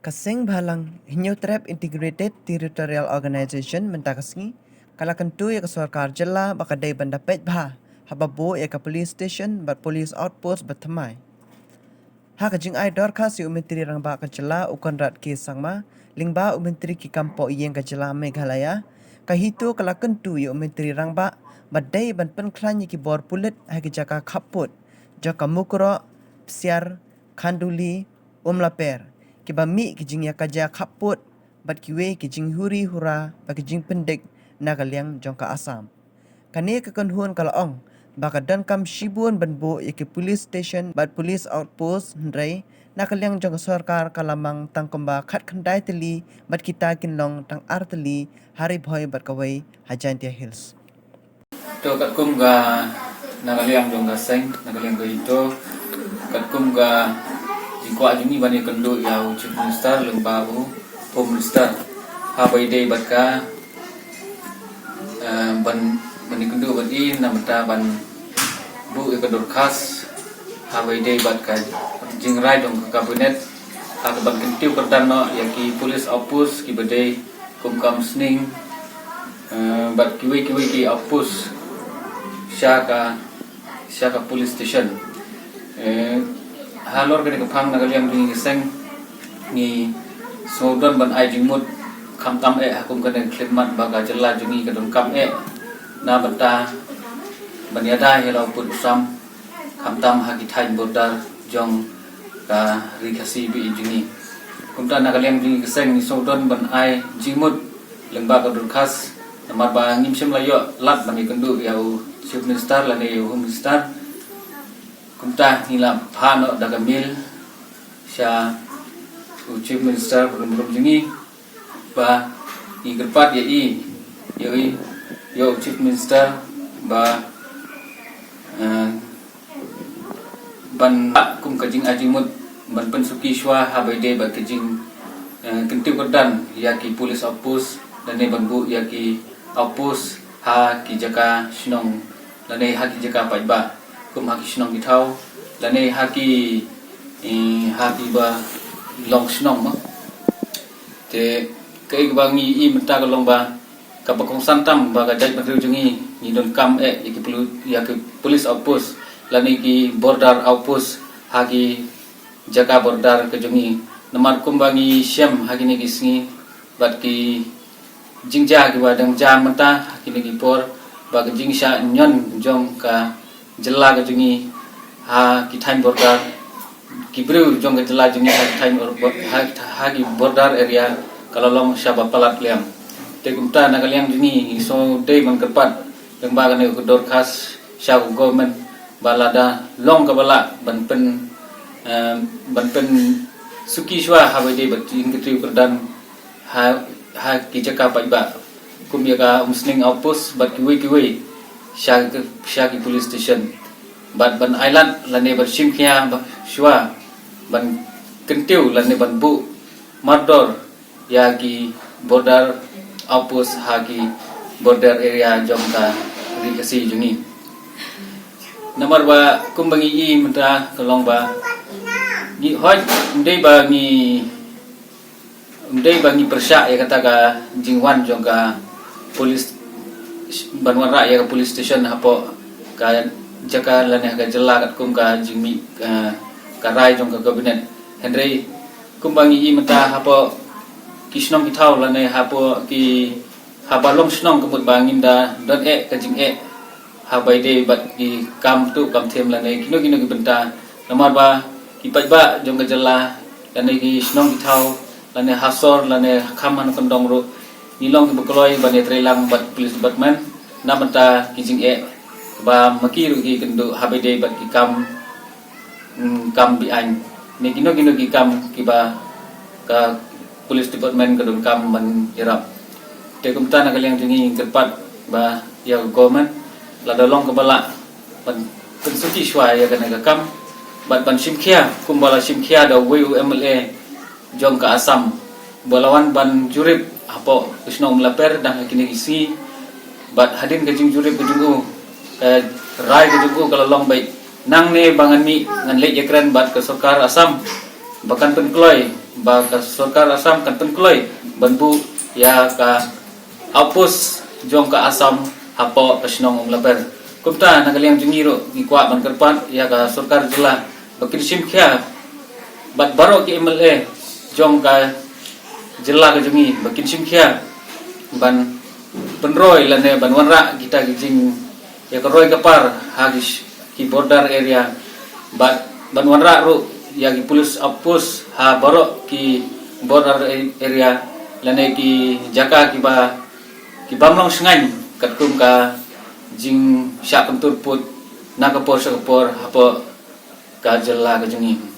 Kasing balang Hinyo Trap Integrated Territorial Organization mentakasngi kalakan tu ya ke sarkar jela bakadai bandapet bah hababo ya ke police station bat police outpost bertemai. Ha kajing ai dorkas yu menteri rang ba ke jela ukon rat ke sangma lingba menteri ki kampo iyeng ke jela Meghalaya kahitu kalakan tu yu menteri rang ba badai ban pen klan ki bor pulit ha ki jaka khaput jaka mukro psiar khanduli umlaper kiba mi kijing ya kaja khaput bat kiwe kijing huri hura ba kijing pendek nagaliang jongka asam kane kakan huan kalaong baka dan kam shibun banbo yake police station bat police outpost ndrai nakaliang jongka sarkar kalamang tangkomba khat khandai teli bat kita kinlong tang arteli hari bhoy bat kawai hajantia hills to kat kum ga nakaliang jongka seng nakaliang ga ito kat kum ga jingkwa juni bani kendo yau chief minister lembabu home minister habai day batka ban bani kendo bani namata ban bu ikador khas habai day batka jingrai dong kabinet hak ban kentiu kerdano yaki police outpost ki badai kum kam sning bat kiwi ki outpost syaka police station halor kene kapang nagaliam ni seng ni sodon ban ai jingmut kham tam hakum kene khidmat baga jella jungi kadon kam na bata banyada helo put sam kham tam haki thain bodar jong ka rikasi bi jungi kumta nagaliam ni seng ni sodon ban ai jingmut lemba kadon khas namar ba ngimsem layo lat bani kendu yau chief minister lane home minister kumta nila phano dagamil sya chief minister belum jingi ba igerpat ya yo chief minister ba ban kum kajing ajimut ban pensuki shwa habaide ba kajing kentiu kodan yaki police outpost dan ban bu yaki outpost ha ki jaka shnong dan ha ki jaka paiba kum haki snong bitau lane haki ba long snong ma te kai bangi i menta long ba kapakong santam ba gadai patru jungi ni don kam iki perlu ya ke police outpost lane ki border outpost haki jaga border ke jungi namar kum bangi syam haki ni kisngi bat ki jingja ki wadang jam menta haki ni ki por ba ke jingsha nyon jong ka jela ke jungi ha ki time border ki bru jong ke jela jungi ha time ha ki border area kalau long syaba palat liam te kumta nakaliam jungi so day man kepat lembaga ne ko dor khas sya government balada long ka bala ban pen suki shwa ha de bat ing ke tri perdan ha ki jaka pa ba kum ya ka musling outpost bat kiwi Syaki police station ban island lane ban simkhia shwa ban kentiu lane ban bu mardor yaki border outpost haki border area jongka rikasi jungi nomor ba kumbangi i mentra kelong ba gi hoj ndai bangi persya ya kata ka jingwan jongka police banwan ra ya police station hapo ka jaka lane ka jela kat kum ka jingmi ka rai jong ka kabinet henry kumbangi i mata hapo kisnong kitau lane hapo ki habalong snong kemut bangin da don ka jing habai de bat ki kam tu kam them lane kino ki benta namar ba ki pajba jong ka jela lane ki snong kitau lane hasor lane khaman kondong ro nilong bekoloi bane trelang bat police department namata kijing ba makiru ki kendo habede bat ki kam bi an ni kino ki kam ki ba ka police department kadon kam man irap te kumta na kaliang jingi kerpat ba ya government la dolong ke bala ban pensuki shwa ya kana ka kam bat ban simkhia kumbala simkhia da WUMLA jong ka asam balawan ban jurip apo usnong melaper dan kini isi bat hadin kajing jurip kejungu rai kejungu kalau long baik nang ne bangan mi ngan le yakran bat ke sokar asam bahkan penkloi ba ka Sarkar Assam kan penkloi banbu ya ka outpost jong ka Assam hapo kasnong umlaber kumta nagaliang jungiro ngikwa man kerpan ya ka Sarkar jila bakin simkhya bat baro ki MLA jong ka jila ka jungi bakin simkhya ban penroy lane ban wanra kita gijing ya ka roy kapar hagis ki border area ban wanra ru ya ki police outpost ha baro ki border area lane ki jaka ki bamlong sengai katkum ka jing sya pentur put na kapor hapo ka jela ka jungi